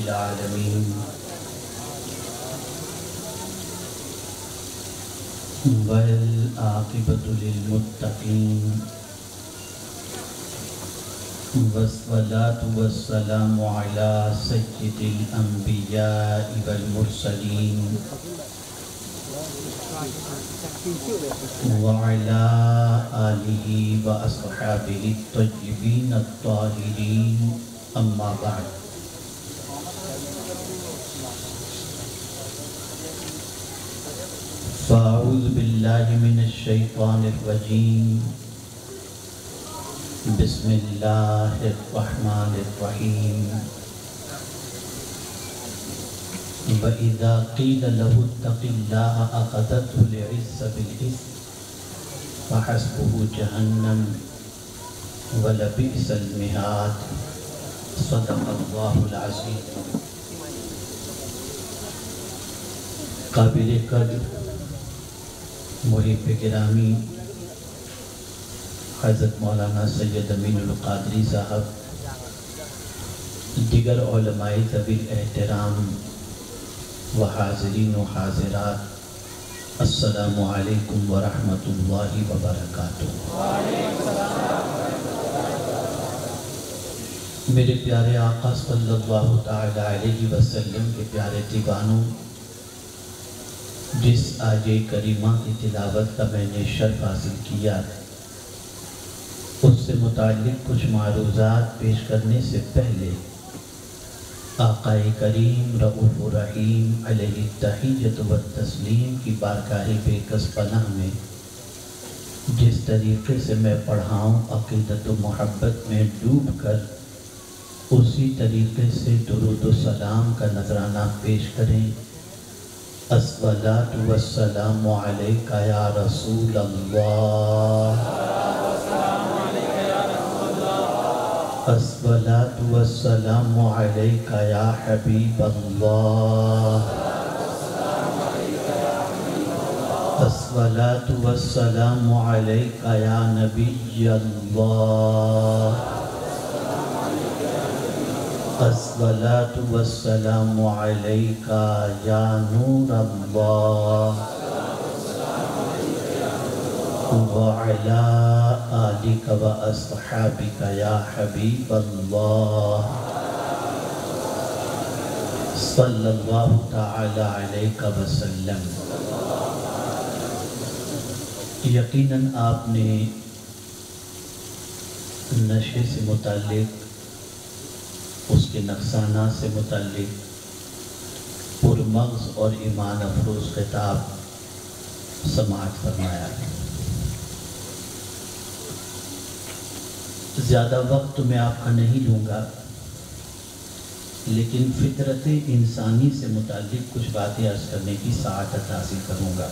العالمين والعاقبة للمتقين والصلاة والسلام على سيد الأنبياء والمرسلين وعلى آله وأصحابه الطيبين الطاهرين أما بعد فأعوذ بالله من الشيطان الرجيم بسم الله الرحمن الرحيم وَإِذَا قِيلَ لَهُ اتَّقِ اللَّهَ أَخَذَتْهُ الْعِزَّةُ بِالْإِثْمِ فَحَسْبُهُ جَهَنَّمُ وَلَبِئْسَ الْمِهَادُ صدق اللہ العظیم۔ قابل قدر محب گرامی حضرت مولانا سید امین القادری صاحب، دیگر علماء ذوی الاحترام و حاضرین و حاضرات، السلام علیکم ورحمۃ اللہ وبرکاتہ۔ میرے پیارے آقا صلی اللہ تعالی علیہ وسلم کے پیارے دیوانوں، جس آیے کریمہ کی تلاوت کا میں نے شرف حاصل کیا، اس سے متعلق کچھ معروضات پیش کرنے سے پہلے آقا کریم رؤوف رحیم علیہ التحیۃ والتسلیم کی بارگاہ بے کس پناہ میں جس طریقے سے میں پڑھا ہوں، عقیدت و محبت میں ڈوب کر اسی طریقے سے درود و سلام کا نذرانہ پیش کریں۔ الصلاۃ والسلام علیک یا رسول اللہ، الصلاۃ والسلام علیک یا حبیب اللہ، الصلاۃ والسلام علیک یا نبی اللہ، الصلاۃ والسلام علیک یا نور اللہ، وعلی آلک و اصحابک یا حبیب اللہ، صلی اللہ تعالی علیہ وسلم۔ یقیناً آپ نے نشے سے متعلق، اس کے نقصانات سے متعلق پرمغز اور ایمان افروز خطاب سماعت فرمایا ہے۔ زیادہ وقت میں آپ کا نہیں لوں گا، لیکن فطرت انسانی سے متعلق کچھ باتیں عرض کرنے کی سعادت حاصل کروں گا۔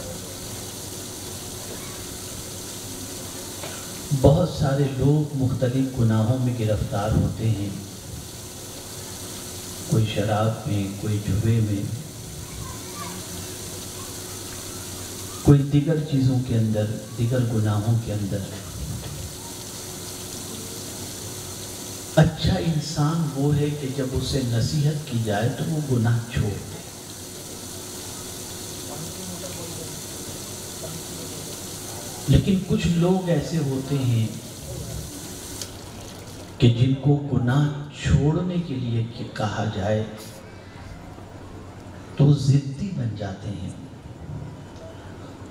بہت سارے لوگ مختلف گناہوں میں گرفتار ہوتے ہیں، کوئی شراب میں، کوئی جوے میں، کوئی دیگر چیزوں کے اندر، دیگر گناہوں کے اندر۔ اچھا انسان وہ ہے کہ جب اسے نصیحت کی جائے تو وہ گناہ چھوڑ دے۔ لیکن کچھ لوگ ایسے ہوتے ہیں کہ جن کو گناہ چھوڑنے کے لیے کہا جائے تو ضدی بن جاتے ہیں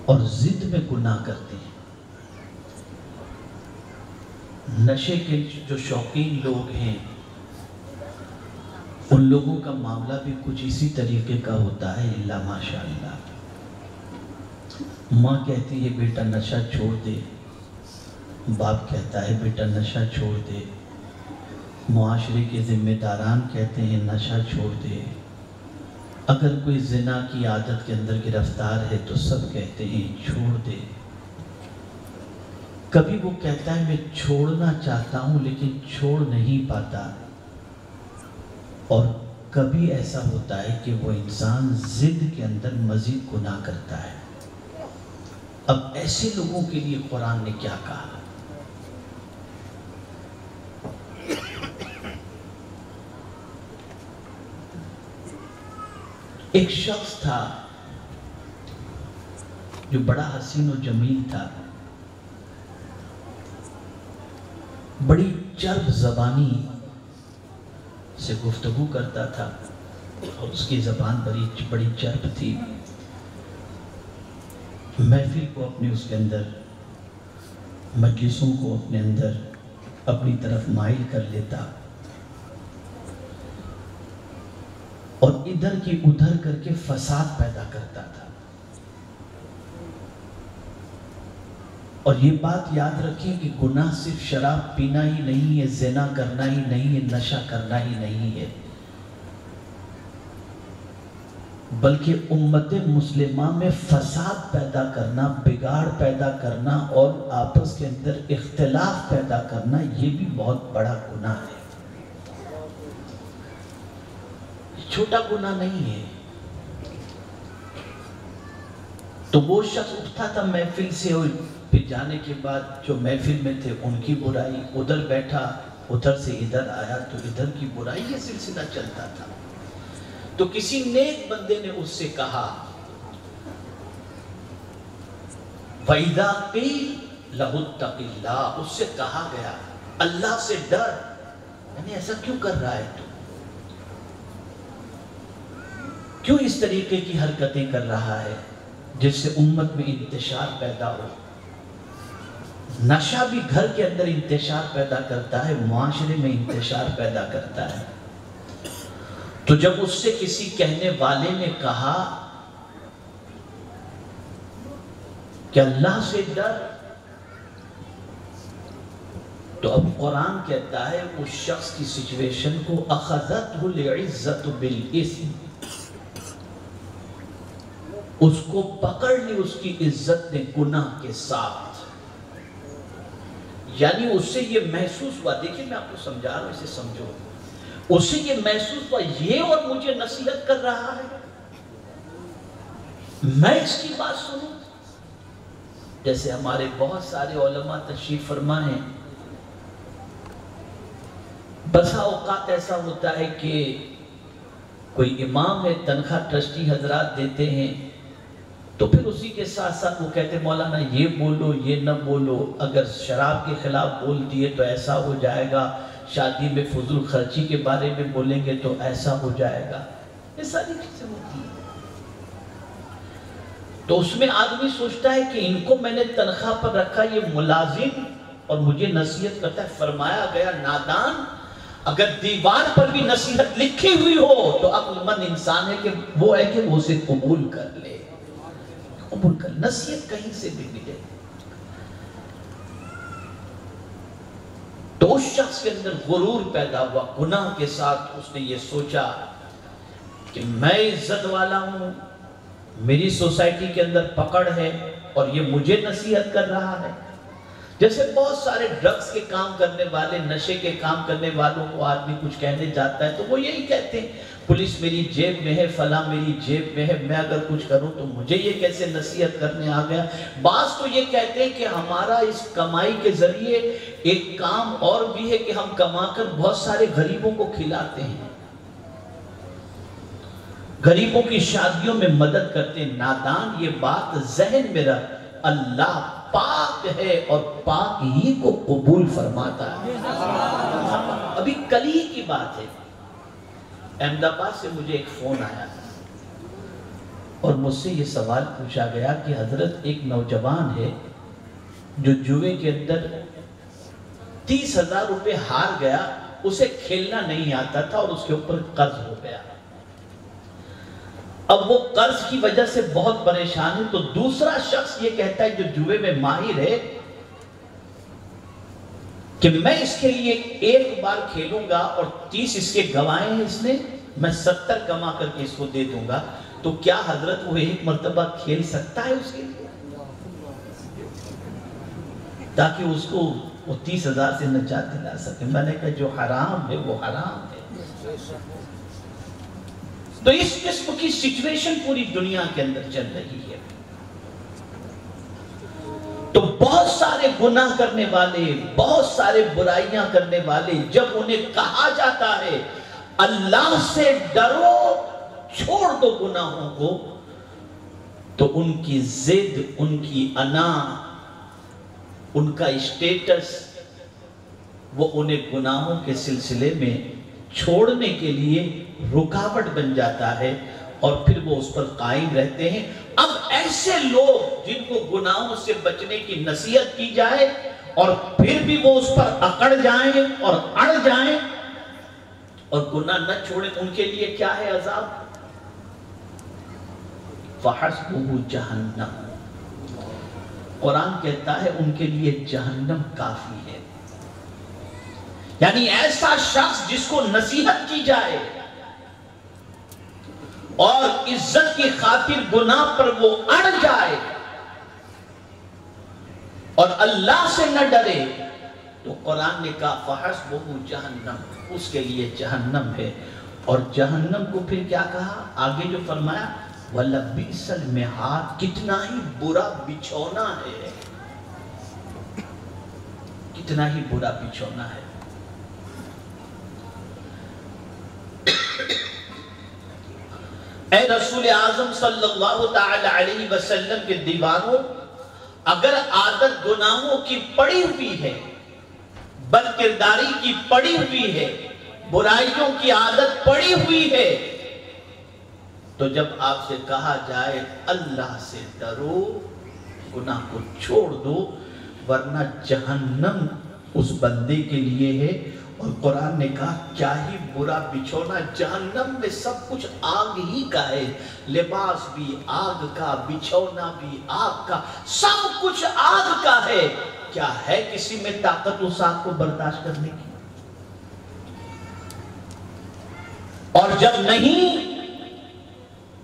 اور ضد میں گناہ کرتے ہیں۔ نشے کے جو شوقین لوگ ہیں، ان لوگوں کا معاملہ بھی کچھ اسی طریقے کا ہوتا ہے، الا ماشاءاللہ۔ ماں کہتی ہے بیٹا نشہ چھوڑ دے، باپ کہتا ہے بیٹا نشہ چھوڑ دے، معاشرے کے ذمہ داران کہتے ہیں نشہ چھوڑ دے، اگر کوئی زنا کی عادت کے اندر گرفتار ہے تو سب کہتے ہیں چھوڑ دے۔ کبھی وہ کہتا ہے میں چھوڑنا چاہتا ہوں لیکن چھوڑ نہیں پاتا، اور کبھی ایسا ہوتا ہے کہ وہ انسان ضد کے اندر مزید گناہ کرتا ہے۔ اب ایسے لوگوں کے لیے قرآن نے کیا کہا؟ ایک شخص تھا جو بڑا حسین و جمیل تھا، بڑی چرب زبانی سے گفتگو کرتا تھا اور اس کی زبان بڑی چرب تھی. محفل کو اپنے اس کے اندر، مجلسوں کو اپنے اندر اپنی طرف مائل کر لیتا اور ادھر کی ادھر کر کے فساد پیدا کرتا تھا. اور یہ بات یاد رکھیں کہ گناہ صرف شراب پینا ہی نہیں ہے، زنا کرنا ہی نہیں ہے، نشہ کرنا ہی نہیں ہے، بلکہ امت مسلمہ میں فساد پیدا کرنا، بگاڑ پیدا کرنا اور آپس کے اندر اختلاف پیدا کرنا، یہ بھی بہت بڑا گناہ ہے. چھوٹا گناہ نہیں ہے. تو وہ شخص اٹھتا تھا محفل سے، اور پھر جانے کے بعد جو محفل میں تھے ان کی برائی، ادھر بیٹھا ادھر سے ادھر آیا تو ادھر کی برائی، یہ سلسلہ چلتا تھا. تو کسی نیک بندے نے اس سے کہا وَإِذَا قِيلَ لَهُ اتَّقِ اللَّهِ، اس سے کہا گیا اللہ سے ڈر. یعنی ایسا کیوں کر رہا ہے تو؟ کیوں اس طریقے کی حرکتیں کر رہا ہے جس سے امت میں انتشار پیدا ہو؟ نشہ بھی گھر کے اندر انتشار پیدا کرتا ہے، معاشرے میں انتشار پیدا کرتا ہے. تو جب اس سے کسی کہنے والے نے کہا کہ اللہ سے ڈر، تو اب قرآن کہتا ہے اس شخص کی سچویشن کو اخذتہ العزت بالاسم، اس کو پکڑ لی اس کی عزت نے گناہ کے ساتھ. یعنی اس سے یہ محسوس ہوا، دیکھیں میں آپ کو سمجھا رہا ہوں، اسے سمجھو. اس سے یہ محسوس ہوا یہ اور مجھے نصیحت کر رہا ہے، میں اس کی بات سنوں. جیسے ہمارے بہت سارے علماء تشریف فرما ہیں، بسا اوقات ایسا ہوتا ہے کہ کوئی امام ہے، تنخواہ ٹرسٹی حضرات دیتے ہیں، تو پھر اسی کے ساتھ ساتھ وہ کہتے ہیں مولانا یہ بولو یہ نہ بولو، اگر شراب کے خلاف بول دیے تو ایسا ہو جائے گا، شادی میں فضول خرچی کے بارے میں بولیں گے تو ایسا ہو جائے گا. یہ ساری چیزیں ہوتی ہیں. تو اس میں آدمی سوچتا ہے کہ ان کو میں نے تنخواہ پر رکھا، یہ ملازم اور مجھے نصیحت کرتا ہے. فرمایا گیا نادان، اگر دیوار پر بھی نصیحت لکھی ہوئی ہو تو عقل مند انسان ہے کہ وہ ہے کہ وہ اسے قبول کر لے. قبول کر، نصیحت کہیں سے بھی ملے. تو اس شخص کے اندر غرور پیدا ہوا گناہ کے ساتھ. اس نے یہ سوچا کہ میں عزت والا ہوں، میری سوسائٹی کے اندر پکڑ ہے اور یہ مجھے نصیحت کر رہا ہے. جیسے بہت سارے ڈرگز کے کام کرنے والے، نشے کے کام کرنے والوں کو آدمی کچھ کہنے جاتا ہے تو وہ یہی کہتے ہیں پولیس میری جیب میں ہے، فلاں میری جیب میں ہے، میں اگر کچھ کروں تو مجھے یہ کیسے نصیحت کرنے آ گیا. بعض تو یہ کہتے ہیں کہ ہمارا اس کمائی کے ذریعے ایک کام اور بھی ہے کہ ہم کما کر بہت سارے غریبوں کو کھلاتے ہیں، غریبوں کی شادیوں میں مدد کرتے ہیں. نادان، یہ بات ذہن میں رکھ، اللہ پاک ہے اور پاک ہی کو قبول فرماتا ہے. ابھی کل ہی کی بات ہے، احمد آباد سے مجھے ایک فون آیا اور مجھ سے یہ سوال پوچھا گیا کہ حضرت ایک نوجوان ہے جو جوئے کے اندر 30,000 روپے ہار گیا، اسے کھیلنا نہیں آتا تھا اور اس کے اوپر قرض ہو گیا. اب وہ قرض کی وجہ سے بہت پریشان ہے. تو دوسرا شخص یہ کہتا ہے جو جوئے میں ماہر ہے کہ میں اس کے لیے ایک بار کھیلوں گا اور 30 اس کے گوائے ہیں اس نے، میں 70 کما کر کے اس کو دے دوں گا. تو کیا حضرت وہ ایک مرتبہ کھیل سکتا ہے اس کے لیے تاکہ اس کو وہ 30,000 سے نجات دلا سکے؟ میں نے کہا جو حرام ہے وہ حرام ہے. تو اس قسم کی سچویشن پوری دنیا کے اندر چل رہی ہے. تو بہت سارے گناہ کرنے والے، بہت سارے برائیاں کرنے والے، جب انہیں کہا جاتا ہے اللہ سے ڈرو، چھوڑ دو گناہوں کو، تو ان کی ضد، ان کی انا، ان کا اسٹیٹس، وہ انہیں گناہوں کے سلسلے میں چھوڑنے کے لیے رکاوٹ بن جاتا ہے، اور پھر وہ اس پر قائم رہتے ہیں۔ اب ایسے لوگ جن کو گناہوں سے بچنے کی نصیحت کی جائے اور پھر بھی وہ اس پر اکڑ جائیں اور اڑ جائیں اور گناہ نہ چھوڑیں، ان کے لیے کیا ہے عذاب؟ فَحَسْبُهُ جَهَنَّمُ، قرآن کہتا ہے ان کے لیے جہنم کافی ہے۔ یعنی ایسا شخص جس کو نصیحت کی جائے اور عزت کی خاطر گناہ پر وہ اڑ جائے اور اللہ سے نہ ڈرے، تو قرآن نے کہا فَحَسْبُهُ جَهَنَّمُ، اس کے لیے جہنم ہے۔ اور جہنم کو پھر کیا کہا؟ آگے جو فرمایا وَلَبِئْسَ الْمِہَادُ، کتنا ہی برا بچھونا ہے، کتنا ہی برا بچھونا ہے۔ اے رسول اعظم صلی اللہ تعالی علیہ وسلم کے دیوانوں، اگر عادت گناہوں کی پڑی ہوئی ہے، بد کرداری کی پڑی ہوئی ہے، برائیوں کی عادت پڑی ہوئی ہے، تو جب آپ سے کہا جائے اللہ سے ڈرو، گناہ کو چھوڑ دو، ورنہ جہنم اس بندے کے لیے ہے۔ اور قرآن نے کہا کیا ہی برا بچھونا، جہنم میں سب کچھ آگ ہی کا ہے، لباس بھی آگ کا، بچھونا بھی آگ کا، سب کچھ آگ کا ہے۔ کیا ہے کسی میں طاقت اس آگ کو برداشت کرنے کی؟ اور جب نہیں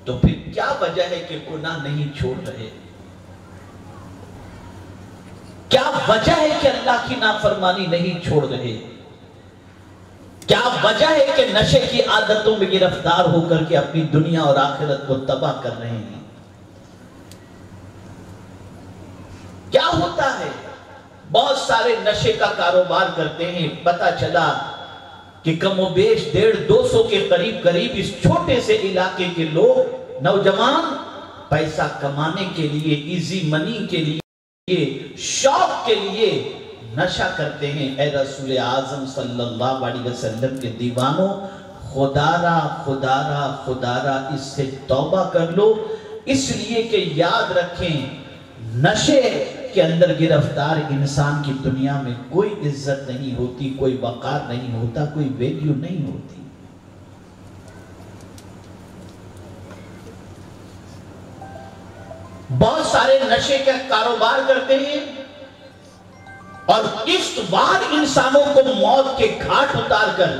تو پھر کیا وجہ ہے کہ گناہ نہیں چھوڑ رہے؟ کیا وجہ ہے کہ اللہ کی نافرمانی نہیں چھوڑ رہے؟ کیا وجہ ہے کہ نشے کی عادتوں میں گرفتار ہو کر کے اپنی دنیا اور آخرت کو تباہ کر رہے ہیں؟ کیا ہوتا ہے؟ بہت سارے نشے کا کاروبار کرتے ہیں، پتہ چلا کہ کم و بیش 150-200 کے قریب اس چھوٹے سے علاقے کے لوگ، نوجوان، پیسہ کمانے کے لیے، ایزی منی کے لیے، شوق کے لیے نشہ کرتے ہیں۔ اے رسول اعظم صلی اللہ علیہ وسلم کے دیوانوں، خدارا اس سے توبہ کر لو، اس لیے کہ یاد رکھیں نشے کے اندر گرفتار انسان کی دنیا میں کوئی عزت نہیں ہوتی، کوئی وقار نہیں ہوتا، کوئی ویلیو نہیں ہوتی۔ بہت سارے نشے کا کاروبار کرتے ہیں اور قسط وار انسانوں کو موت کے گھاٹ اتار کر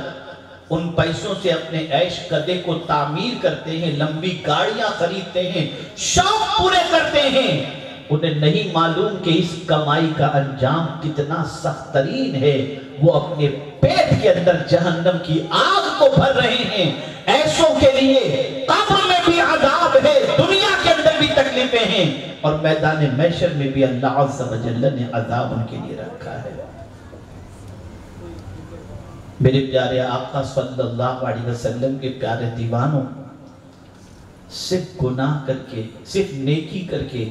ان پیسوں سے اپنے عیش قدے کو تعمیر کرتے ہیں، لمبی گاڑیاں خریدتے ہیں، شوق پورے کرتے ہیں۔ انہیں نہیں معلوم کہ اس کمائی کا انجام کتنا سخت ترین ہے، وہ اپنے پیٹ کے اندر جہنم کی آگ کو بھر رہے ہیں۔ ایسوں کے لیے قبر میں بھی عذاب ہے، دنیا کے اندر بھی تکلیفیں ہیں، اور میدان محشر میں بھی اللہ عز و جل نے عذاب ان کے لیے رکھا ہے۔ میرے پیارے آقا صلی اللہ علیہ وسلم کے پیارے دیوانوں، صرف گناہ کر کے، صرف نیکی کر کے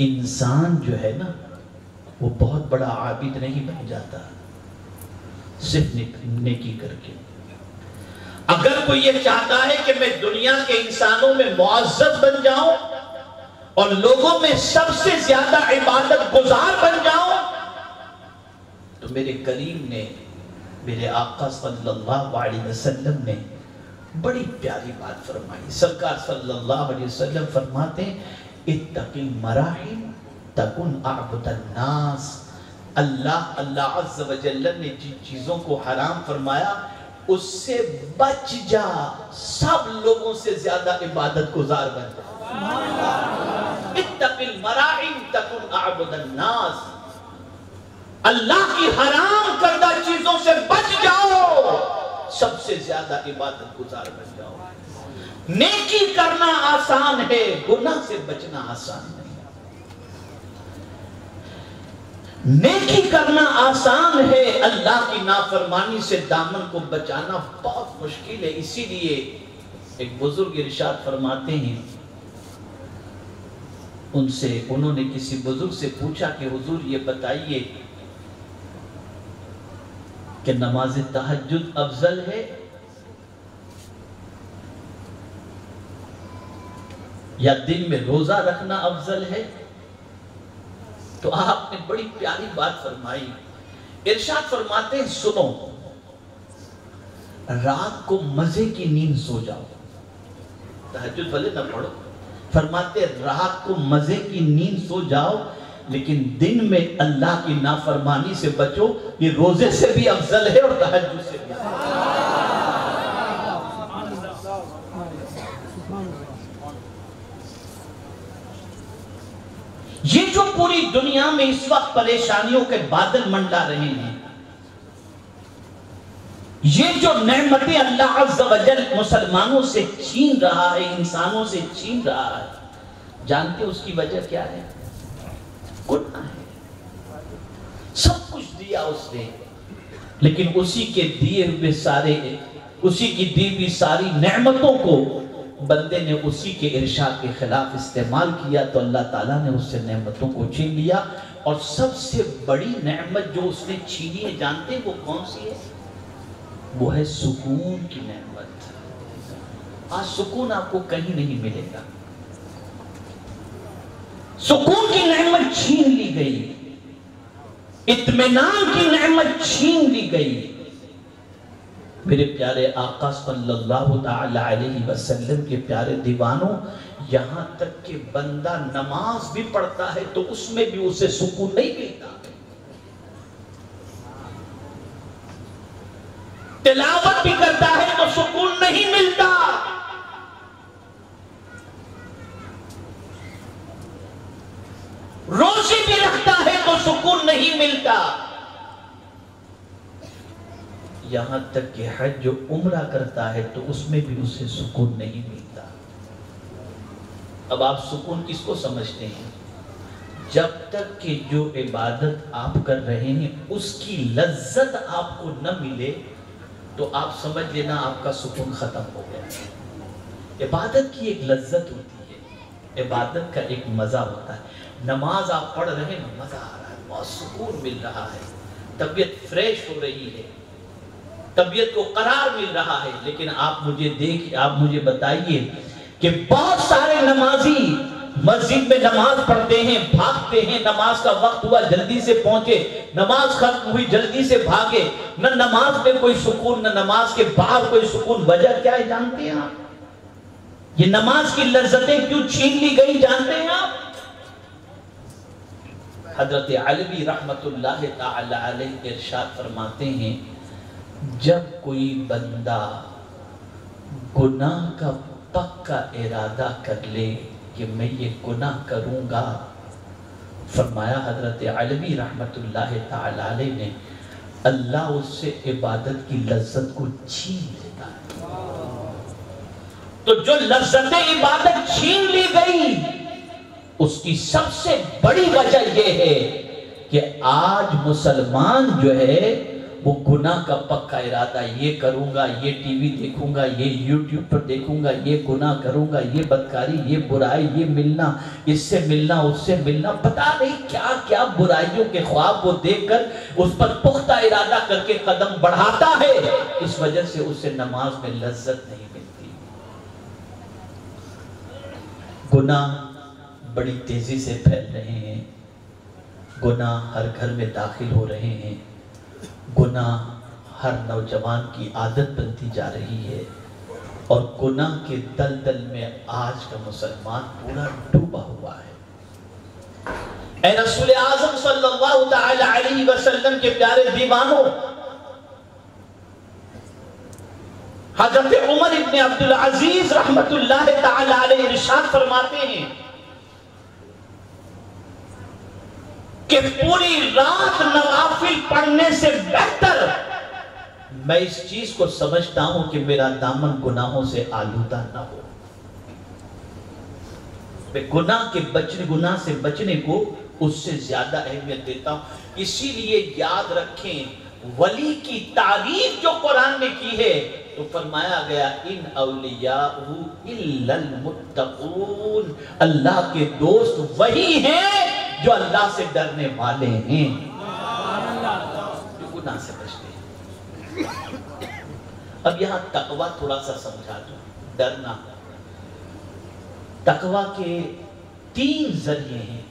انسان جو ہے نا وہ بہت بڑا عابد نہیں بن جاتا، صرف نیکی کر کے۔ اگر کوئی یہ چاہتا ہے کہ میں دنیا کے انسانوں میں معزز بن جاؤں اور لوگوں میں سب سے زیادہ عبادت گزار بن جاؤں، تو میرے کریم نے، میرے آقا صلی اللہ علیہ وسلم نے بڑی پیاری بات فرمائی۔ سرکار صلی اللہ علیہ وسلم فرماتے ہیں اتق المراحم تکن اعبد الناس۔ اللہ عز و جل نے جن چیزوں کو حرام فرمایا اس سے بچ جا، سب لوگوں سے زیادہ عبادت گزار بن جا۔ اتق المراحم تکن اعبد الناس، اللہ کی حرام کردہ چیزوں سے بچ جاؤ، سب سے زیادہ عبادت گزار بن جاؤ۔ نیکی کرنا آسان ہے، گناہ سے بچنا آسان نہیں۔ نیکی کرنا آسان ہے، اللہ کی نافرمانی سے دامن کو بچانا بہت مشکل ہے۔ اسی لیے ایک بزرگ ارشاد فرماتے ہیں، انہوں نے کسی بزرگ سے پوچھا کہ حضور یہ بتائیے کہ نماز تہجد افضل ہے یا دن میں روزہ رکھنا افضل ہے؟ تو آپ نے بڑی پیاری بات فرمائی، ارشاد فرماتے ہیں سنو، رات کو مزے کی نیند سو جاؤ، تہجد بھلے نہ پڑھو، فرماتے رات کو مزے کی نیند سو جاؤ، لیکن دن میں اللہ کی نافرمانی سے بچو، یہ روزے سے بھی افضل ہے اور تہجد سے بھی افضل ہے۔ یہ جو پوری دنیا میں اس وقت پریشانیوں کے بادل منڈلا رہے ہیں، یہ جو نعمتیں اللہ عز و جل مسلمانوں سے چھین رہا ہے، انسانوں سے چھین رہا ہے، جانتے اس کی وجہ کیا ہے؟ گناہ ہے۔ سب کچھ دیا اس نے، لیکن اسی کے دیے ہوئے اسی کی دی ہوئی ساری نعمتوں کو بندے نے اسی کے ارشاد کے خلاف استعمال کیا تو اللہ تعالیٰ نے اس سے نعمتوں کو چھین لیا۔ اور سب سے بڑی نعمت جو اس نے چھینی ہے جانتے وہ کون سی ہے؟ وہ ہے سکون کی نعمت۔ آج سکون آپ کو کہیں نہیں ملے گا، سکون کی نعمت چھین لی گئی، اطمینان کی نعمت چھین لی گئی۔ میرے پیارے آقا صلی اللہ تعالی علیہ وسلم کے پیارے دیوانوں، یہاں تک کہ بندہ نماز بھی پڑھتا ہے تو اس میں بھی اسے سکون نہیں ملتا، تلاوت بھی کرتا ہے تو سکون نہیں ملتا، روزے بھی رکھتا ہے تو سکون نہیں ملتا، یہاں تک کہ حج جو عمرہ کرتا ہے تو اس میں بھی اسے سکون نہیں ملتا۔ اب آپ سکون کس کو سمجھتے ہیں؟ جب تک کہ جو عبادت آپ کر رہے ہیں اس کی لذت آپ کو نہ ملے تو آپ سمجھ لینا آپ کا سکون ختم ہو گیا۔ عبادت کی ایک لذت ہوتی ہے، عبادت کا ایک مزہ ہوتا ہے۔ نماز آپ پڑھ رہے ہیں، مزہ آ رہا ہے، بہت سکون مل رہا ہے، طبیعت فریش ہو رہی ہے، طبیعت کو قرار مل رہا ہے، لیکن آپ مجھے بتائیے کہ بہت سارے نمازی مسجد میں نماز پڑھتے ہیں، بھاگتے ہیں، نماز کا وقت ہوا جلدی سے پہنچے، نماز ختم ہوئی جلدی سے بھاگے، نہ نماز میں کوئی سکون، نہ نماز کے باہر کوئی سکون۔ وجہ کیا ہے جانتے ہیں آپ؟ یہ نماز کی لذتیں کیوں چھین لی گئی جانتے ہیں آپ؟ حضرت علوی رحمت اللہ تعالی علیہ ارشاد فرماتے ہیں، جب کوئی بندہ گناہ کا پکا ارادہ کر لے کہ میں یہ گناہ کروں گا، فرمایا حضرت علوی رحمت اللہ تعالی علیہ نے، اللہ اس سے عبادت کی لذت کو چھین لیتا ہے۔ تو جو لذت عبادت چھین لی گئی اس کی سب سے بڑی وجہ یہ ہے کہ آج مسلمان جو ہے وہ گناہ کا پکا ارادہ، یہ کروں گا، یہ ٹی وی دیکھوں گا، یہ یوٹیوب پر دیکھوں گا، یہ گناہ کروں گا، یہ بدکاری، یہ برائی، یہ ملنا، اس سے ملنا، اس سے ملنا، پتہ نہیں کیا کیا برائیوں کے خواب وہ دیکھ کر اس پر پختہ ارادہ کر کے قدم بڑھاتا ہے۔ اس وجہ سے اسے نماز میں لذت نہیں ملتی۔ گناہ بڑی تیزی سے پھیل رہے ہیں، گناہ ہر گھر میں داخل ہو رہے ہیں، گناہ ہر نوجوان کی عادت بنتی جا رہی ہے، اور گناہ کے دلدل میں آج کا مسلمان پورا ڈوبا ہوا ہے۔ اے رسول اعظم صلی اللہ تعالی علیہ وسلم کے پیارے دیوانوں، حضرت عمر ابن عبدالعزیز رحمت اللہ تعالی علیہ ارشاد فرماتے ہیں کہ پوری رات نوافل پڑھنے سے بہتر میں اس چیز کو سمجھتا ہوں کہ میرا دامن گناہوں سے آلودہ نہ ہو۔ میں گناہ سے بچنے کو اس سے زیادہ اہمیت دیتا ہوں۔ اسی لیے یاد رکھیں، ولی کی تعریف جو قرآن نے کی ہے تو فرمایا گیا ان اولیاءہ الا المتقون، اللہ کے دوست وہی ہیں جو اللہ سے ڈرنے والے ہیں، جو گناہ سے بچتے ہیں۔ اب یہاں تقویٰ تھوڑا سا سمجھا دوں، ڈرنا۔ تقویٰ کے 3 ذریعے ہیں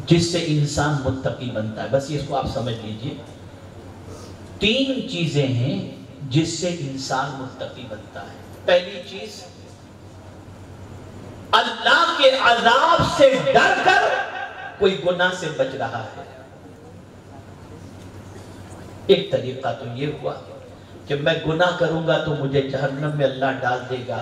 جس سے انسان متقی بنتا ہے، بس اس کو آپ سمجھ لیجئے۔ 3 چیزیں ہیں جس سے انسان متقی بنتا ہے۔ پہلی چیز، اللہ کے عذاب سے ڈر کر کوئی گناہ سے بچ رہا ہے۔ ایک طریقہ تو یہ ہوا کہ میں گناہ کروں گا تو مجھے جہنم میں اللہ ڈال دے گا،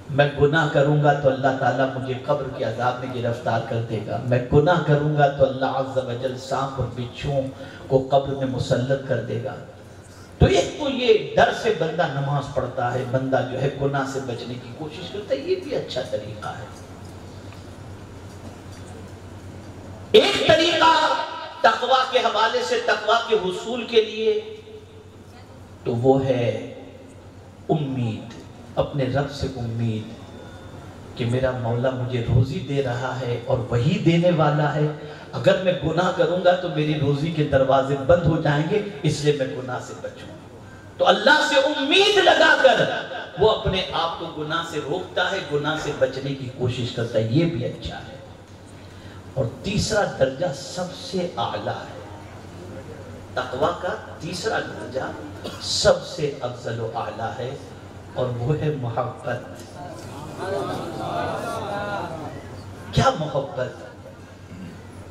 میں گناہ کروں گا تو اللہ تعالیٰ مجھے قبر کے عذاب میں گرفتار کر دے گا، میں گناہ کروں گا تو اللہ عز و جل سانپ اور بچھوؤں کو قبر میں مسلط کر دے گا۔ تو ایک تو یہ ڈر سے بندہ نماز پڑھتا ہے، بندہ جو ہے گناہ سے بچنے کی کوشش کرتا ہے، یہ بھی اچھا طریقہ ہے۔ ایک طریقہ تقویٰ کے حوالے سے، تقویٰ کے حصول کے لیے، تو وہ ہے امید، اپنے رب سے امید کہ میرا مولا مجھے روزی دے رہا ہے اور وہی دینے والا ہے، اگر میں گناہ کروں گا تو میری روزی کے دروازے بند ہو جائیں گے، اس لیے میں گناہ سے بچوں۔ تو اللہ سے امید لگا کر وہ اپنے آپ کو گناہ سے روکتا ہے، گناہ سے بچنے کی کوشش کرتا ہے، یہ بھی اچھا ہے۔ اور تیسرا درجہ سب سے اعلیٰ ہے، تقویٰ کا تیسرا درجہ سب سے افضل و اعلیٰ ہے، اور وہ ہے محبت۔ کیا محبت؟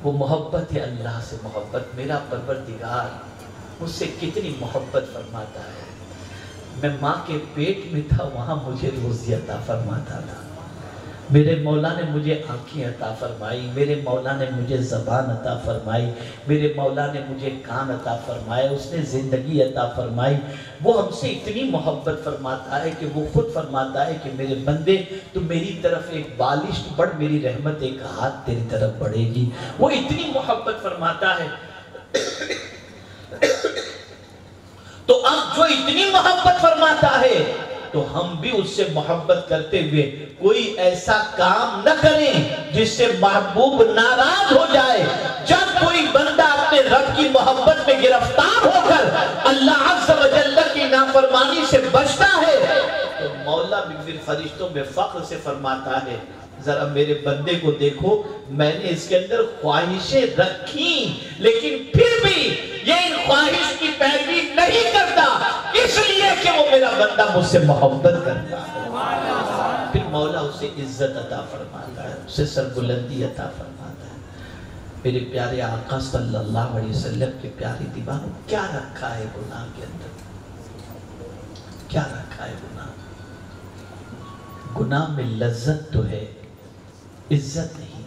وہ محبت ہے اللہ سے محبت۔ میرا پروردگار مجھ سے کتنی محبت فرماتا ہے، میں ماں کے پیٹ میں تھا وہاں مجھے روزی عطا فرماتا تھا، میرے مولا نے مجھے آنکھیں عطا فرمائی، میرے مولا نے مجھے زبان عطا فرمائی، میرے مولا نے مجھے کان عطا فرمائے، اس نے زندگی عطا فرمائی۔ وہ ہم سے اتنی محبت فرماتا ہے کہ وہ خود فرماتا ہے کہ میرے بندے تو میری طرف ایک بالشت بڑھ، میری رحمت ایک ہاتھ تیری طرف بڑھے گی۔ وہ اتنی محبت فرماتا ہے۔ تو اب جو اتنی محبت فرماتا ہے تو ہم بھی اس سے محبت کرتے ہوئے کوئی ایسا کام نہ کریں جس سے محبوب ناراض ہو جائے۔ جب کوئی بندہ اپنے رب کی محبت میں گرفتار ہو کر اللہ عز و جل کی نافرمانی سے بچتا ہے تو مولا بھی پھر فرشتوں میں فخر سے فرماتا ہے، ذرا میرے بندے کو دیکھو، میں نے اس کے اندر خواہشیں رکھی لیکن پھر بھی یہ ان خواہش کی پیروی نہیں کرتا، اس لیے کہ وہ میرا بندہ مجھ سے محبت کرتا ہے۔ پھر مولا اسے عزت عطا فرماتا ہے، اسے سربلندی عطا فرماتا ہے۔ میرے پیارے آقا صلی اللہ علیہ وسلم کے پیارے دیوانوں، کیا رکھا ہے گناہ کے اندر؟ کیا رکھا ہے گناہ؟ گناہ میں لذت تو ہے، عزت نہیں ہے۔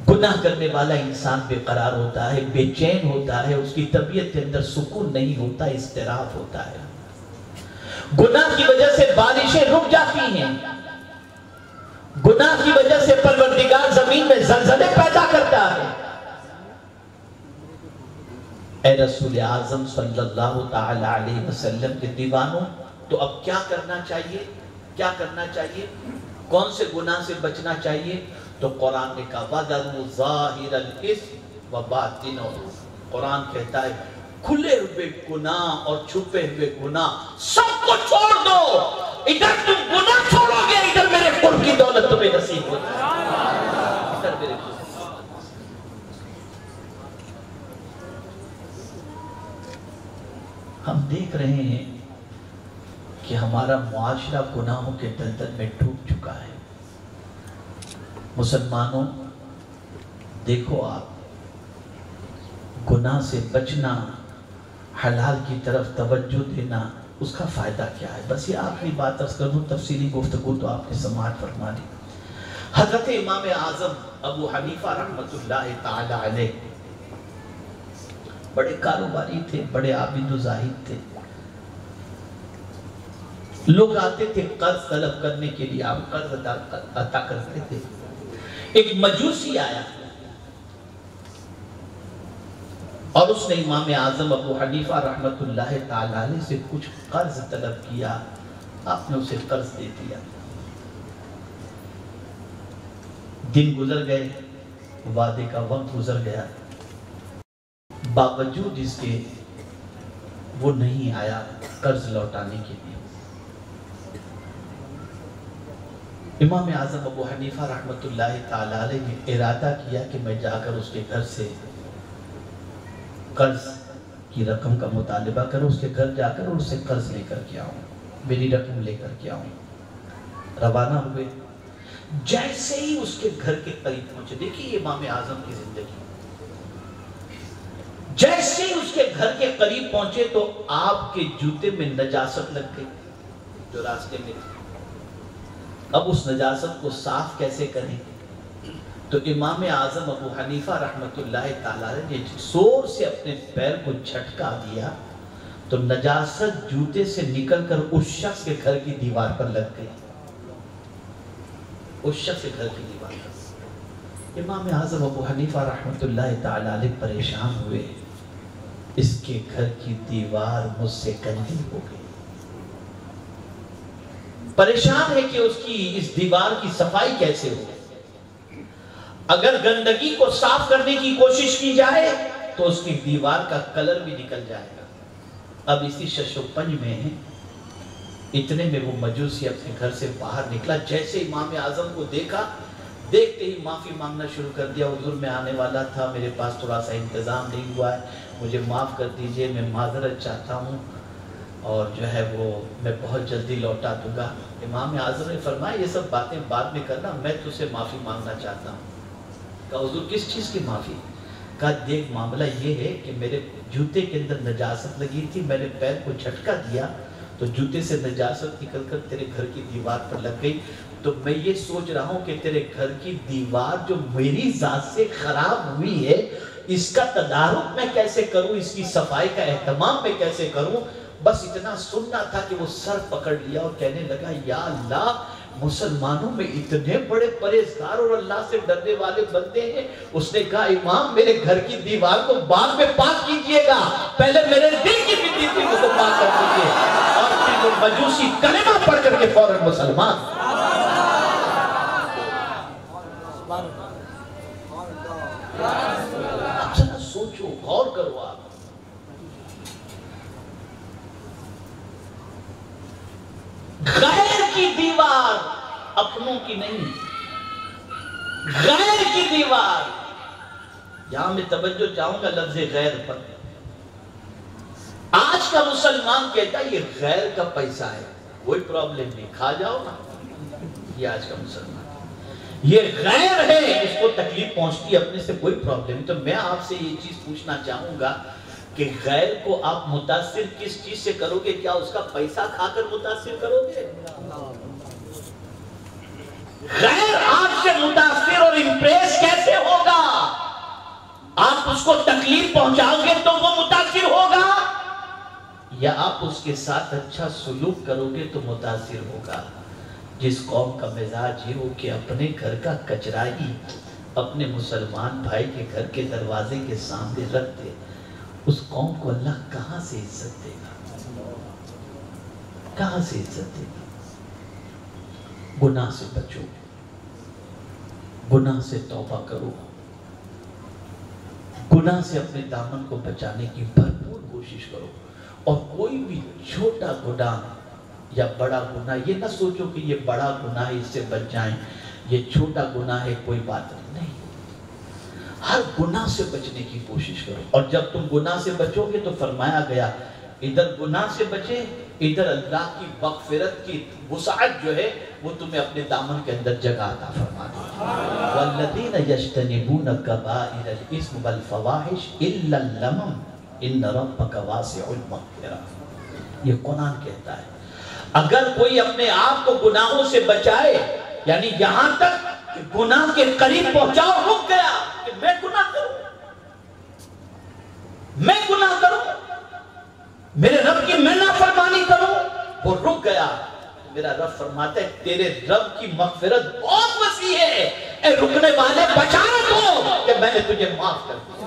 گناہ کرنے والا انسان بے قرار ہوتا ہے، بے چین ہوتا ہے، اس کی طبیعت کے اندر سکون نہیں ہوتا، اضطراب ہوتا ہے۔ گناہ کی وجہ سے بارشیں رک جاتی ہیں، گناہ کی وجہ سے پروردگار زمین میں زلزلے پیدا کرتا ہے۔ اے رسول اعظم صلی اللہ تعالی علیہ وسلم کے دیوانوں، تو اب کیا کرنا چاہیے؟ کیا کرنا چاہیے؟ کون سے گناہ سے بچنا چاہیے؟ تو قرآن نے کہا وَذَرُوا ظَاهِرَ الْإِثْمِ وَبَاطِنَهُ۔ قرآن کہتا ہے کھلے ہوئے گناہ اور چھپے ہوئے گناہ سب کو چھوڑ دو، ادھر تم گناہ چھوڑو گے، ادھر میرے قرب کی دولت تمہیں نصیب ہو جائے گی، ادھر میرے قرب۔ ہم دیکھ رہے ہیں کہ ہمارا معاشرہ گناہوں کے دلدل میں ڈوب چکا ہے۔ مسلمانوں دیکھو، آپ گناہ سے بچنا، حلال کی طرف توجہ دینا، اس کا فائدہ کیا ہے؟ بس یہ آخری بات عرض کر دوں، تفصیلی گفتگو تو آپ نے سماعت فرما لی۔ حضرت امام اعظم ابو حنیفہ رحمۃ اللہ تعالی علیہ بڑے کاروباری تھے، بڑے عابد و زاہد تھے۔ لوگ آتے تھے قرض طلب کرنے کے لیے، آپ قرض عطا کرتے تھے۔ ایک مجوسی آیا، اور اس نے امام اعظم ابو حنیفہ رحمت اللہ تعالی علیہ سے کچھ قرض طلب کیا، آپ نے اسے قرض دے دیا۔ دن گزر گئے، وعدے کا وقت گزر گیا، باوجود اس کے وہ نہیں آیا قرض لوٹانے کے لیے۔ امام اعظم ابو حنیفہ رحمت اللہ تعالی علیہ نے ارادہ کیا کہ میں جا کر اس کے گھر سے قرض کی رقم کا مطالبہ کروں، اس کے گھر جا کر اس سے قرض لے کر کے آؤں، میری رقم لے کر کے آؤں۔ روانہ ہوئے، جیسے ہی اس کے گھر کے قریب پہنچے، دیکھیے امام اعظم کی زندگی، جیسے ہی اس کے گھر کے قریب پہنچے تو آپ کے جوتے میں نجاست لگ گئی جو راستے میں تھی۔ اب اس نجاست کو صاف کیسے کریں؟ تو امام اعظم ابو حنیفہ رحمت اللہ تعالی نے زور سے اپنے پیر کو جھٹکا دیا تو نجاست جوتے سے نکل کر اس شخص کے گھر کی دیوار پر لگ گئی، اس شخص کے گھر کی دیوار پر۔ امام اعظم ابو حنیفہ رحمت اللہ تعالی علیہ پریشان ہوئے، اس کے گھر کی دیوار مجھ سے گندی ہو گئی، پریشان ہے کہ اس دیوار کی صفائی کیسے ہو۔ اگر گندگی کو صاف کرنے کی کوشش کی جائے تو اس کی دیوار کا کلر بھی نکل جائے گا۔ اب اسی شش و پنج میں ہیں، اتنے میں وہ مجوسی اپنے گھر سے باہر نکلا، جیسے امام اعظم کو دیکھا، دیکھتے ہی معافی مانگنا شروع کر دیا، حضور میں آنے والا تھا، میرے پاس تھوڑا سا انتظام نہیں ہوا ہے، مجھے معاف کر دیجئے، میں معذرت چاہتا ہوں، اور جو ہے وہ میں بہت جلدی لوٹا دوں گا۔ امام اعظم نے فرمایا یہ سب باتیں بعد میں کرنا، میں تجھ سے معافی مانگنا چاہتا ہوں۔ کہا حضور کس چیز کی معافی؟ کہا دیکھ معاملہ یہ ہے کہ میرے جوتے کے اندر نجاست لگی تھی، میں نے پیر کو جھٹکا دیا تو جوتے سے نجاست نکل کر تیرے گھر کی دیوار پر لگ گئی، تو میں یہ سوچ رہا ہوں کہ تیرے گھر کی دیوار جو میری ذات سے خراب ہوئی ہے، اس کا تدارک میں کیسے کروں، اس کی صفائی کا اہتمام میں کیسے کروں۔ بس اتنا سننا تھا کہ وہ سر پکڑ لیا اور کہنے لگا یا اللہ، مسلمانوں میں اتنے بڑے پرہیزگار اور اللہ سے ڈرنے والے بندے ہیں۔ اس نے کہا امام میرے گھر کی دیوار کو بعد میں پاک کیجئے گا، پہلے میرے دل کی بھی دیوار کو پاک کر دیجئے۔ اور پھر وہ مجوسی کلمہ پڑھ کر کے فوراً مسلمان۔ اب ذرا سوچو، غور کرو آپ، غیر کی دیوار، اپنوں کی نہیں، غیر کی دیوار۔ یہاں میں توجہ چاہوں گا لفظ غیر پر۔ آج کا مسلمان کہتا ہے یہ غیر کا پیسہ ہے، کوئی پرابلم نہیں، کھا جاؤ نا۔ یہ آج کا مسلمان، یہ غیر ہے، اس کو تکلیف پہنچتی ہے، اپنے سے کوئی پرابلم نہیں۔ تو میں آپ سے یہ چیز پوچھنا چاہوں گا کہ غیر کو آپ متاثر کس چیز سے کرو گے؟ کیا اس کا پیسہ کھا کر متاثر کرو گے؟ غیر آپ سے متاثر اور امپریس کیسے ہوگا؟ آپ اس کو تکلیف پہنچاؤ گے تو وہ متاثر ہوگا، یا آپ اس کے ساتھ اچھا سلوک کرو گے تو متاثر ہوگا؟ جس قوم کا مزاج ہے وہ کہ اپنے گھر کا کچرا ہی اپنے مسلمان بھائی کے گھر کے دروازے کے سامنے رکھ دے، اس قوم کو اللہ کہاں سے عزت دے گا؟ کہاں سے عزت دے گا؟ گناہ سے بچو، گناہ سے توبہ کرو، گناہ سے اپنے دامن کو بچانے کی بھرپور کوشش کرو، اور کوئی بھی چھوٹا گناہ یا بڑا گناہ یہ نہ سوچو کہ یہ بڑا گناہ ہے اس سے بچ جائیں، یہ چھوٹا گناہ ہے کوئی بات نہیں، ہر گناہ سے بچنے کی کوشش کرو۔ اور جب تم گناہ سے بچو گے تو فرمایا گیا ادھر گناہ سے بچے، ادھر اللہ کی مغفرت کی وسعت جو ہے وہ تمہیں اپنے دامن کے اندر جگہ عطا فرما دے۔ وَالَّذِينَ يَجْتَنِبُونَ كَبَائِرَ الْإِثْمِ وَالْفَوَاحِشِ إِلَّا اللَّمَمَ إِنَّ رَبَّكَ وَاسِعُ الْمَغْفِرَةِ، یہ قرآن کہتا ہے اگر کوئی اپنے آپ کو گناہوں سے بچائے، یعنی یہاں تک کہ گناہ کے قریب پہنچاؤ، رک گیا کہ میں گناہ کروں، میں گناہ کروں، میرے رب کی میں نافرمانی کروں، وہ رک گیا، میرا رب فرماتا ہے تیرے رب کی مغفرت بہت وسیع ہے، اے رکنے والے بچانا تو کہ میں نے تجھے معاف کر دیا۔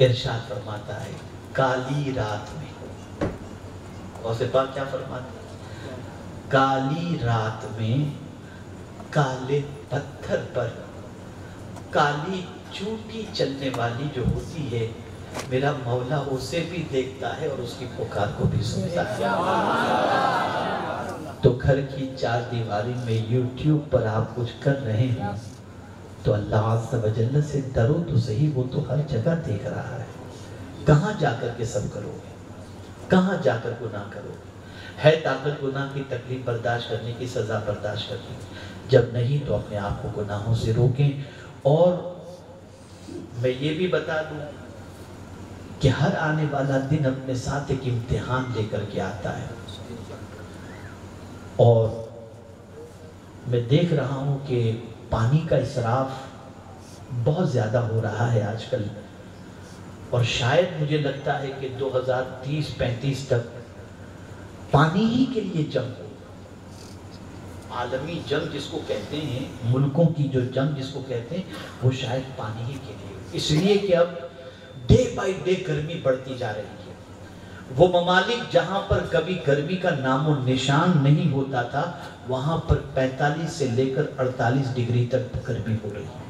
ارشاد فرماتا ہے کالی رات میں، غوث پاک کیا فرماتا ہے؟ کالی رات میں کالے پتھر پر کالی چوٹی چلنے والی جو ہوتی ہے، میرا مولا اسے بھی دیکھتا ہے اور اس کی پکار کو بھی سنتا ہے۔ تو گھر کی چار دیواری میں یوٹیوب پر آپ کچھ کر رہے ہیں تو اللہ عز و جل سے ڈرو تو صحیح، وہ تو ہر جگہ دیکھ رہا ہے۔ کہاں جا کر کے سب کرو گے؟ کہاں جا کر گناہ کرو گے؟ ہے طاقت گناہ کی تکلیف برداشت کرنے کی، سزا برداشت کرنے کی؟ جب نہیں تو اپنے آپ کو گناہوں سے روکیں۔ اور میں یہ بھی بتا دوں کہ ہر آنے والا دن اپنے ساتھ ایک امتحان لے کر کے آتا ہے، اور میں دیکھ رہا ہوں کہ پانی کا اسراف بہت زیادہ ہو رہا ہے آج کل، اور شاید مجھے لگتا ہے کہ 2030-35 تک پانی ہی کے لیے جنگ ہو، عالمی جنگ جس کو کہتے ہیں، ملکوں کی جو جنگ جس کو کہتے ہیں، وہ شاید پانی ہی کے لیے، اس لیے کہ اب ڈے بائی ڈے گرمی بڑھتی جا رہی ہے۔ وہ ممالک جہاں پر کبھی گرمی کا نام و نشان نہیں ہوتا تھا، وہاں پر 45 سے لے کر 48 ڈگری تک گرمی ہو رہی ہے۔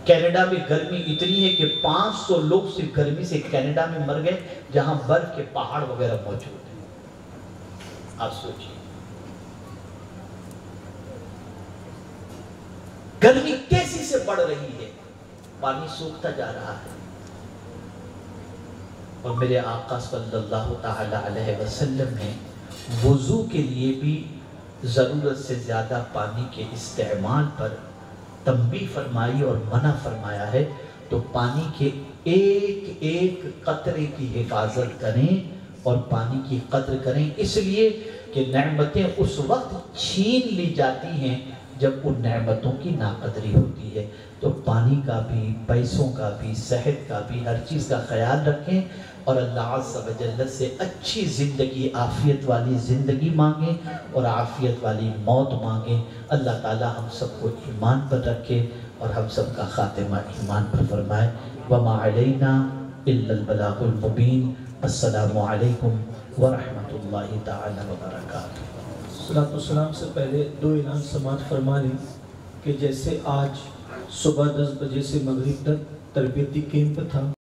کینیڈا میں گرمی اتنی ہے کہ 500 لوگ صرف گرمی سے کینیڈا میں مر گئے، جہاں برف کے پہاڑ وغیرہ موجود ہیں۔ آپ سوچئے گرمی تیزی سے بڑھ رہی ہے، پانی سوکھتا جا رہا ہے، اور میرے آقا صلی اللہ تعالی علیہ وسلم نے وضو کے لیے بھی ضرورت سے زیادہ پانی کے استعمال پر تنبیہ فرمائی اور منع فرمایا ہے۔ تو پانی کے ایک ایک قطرے کی حفاظت کریں اور پانی کی قدر کریں، اس لیے کہ نعمتیں اس وقت چھین لی جاتی ہیں جب ان نعمتوں کی ناقدری ہوتی ہے۔ تو پانی کا بھی، پیسوں کا بھی، صحت کا بھی، ہر چیز کا خیال رکھیں، اور اللہ عز و جل سے اچھی زندگی، عافیت والی زندگی مانگیں اور عافیت والی موت مانگیں۔ اللہ تعالی ہم سب کو ایمان پر رکھے اور ہم سب کا خاتمہ ایمان پر فرمائے۔ وَمَا عَلَيْنَا إِلَّا الْبَلَاغُ الْمُبِينُ۔ السلام علیکم ورحمۃ اللہ تعالی وبرکاتہ۔ صلاۃ والسلام سے پہلے دو اعلان سماعت فرما لیں کہ جیسے آج صبح 10 بجے سے مغرب تک تربیتی کیمپ تھا،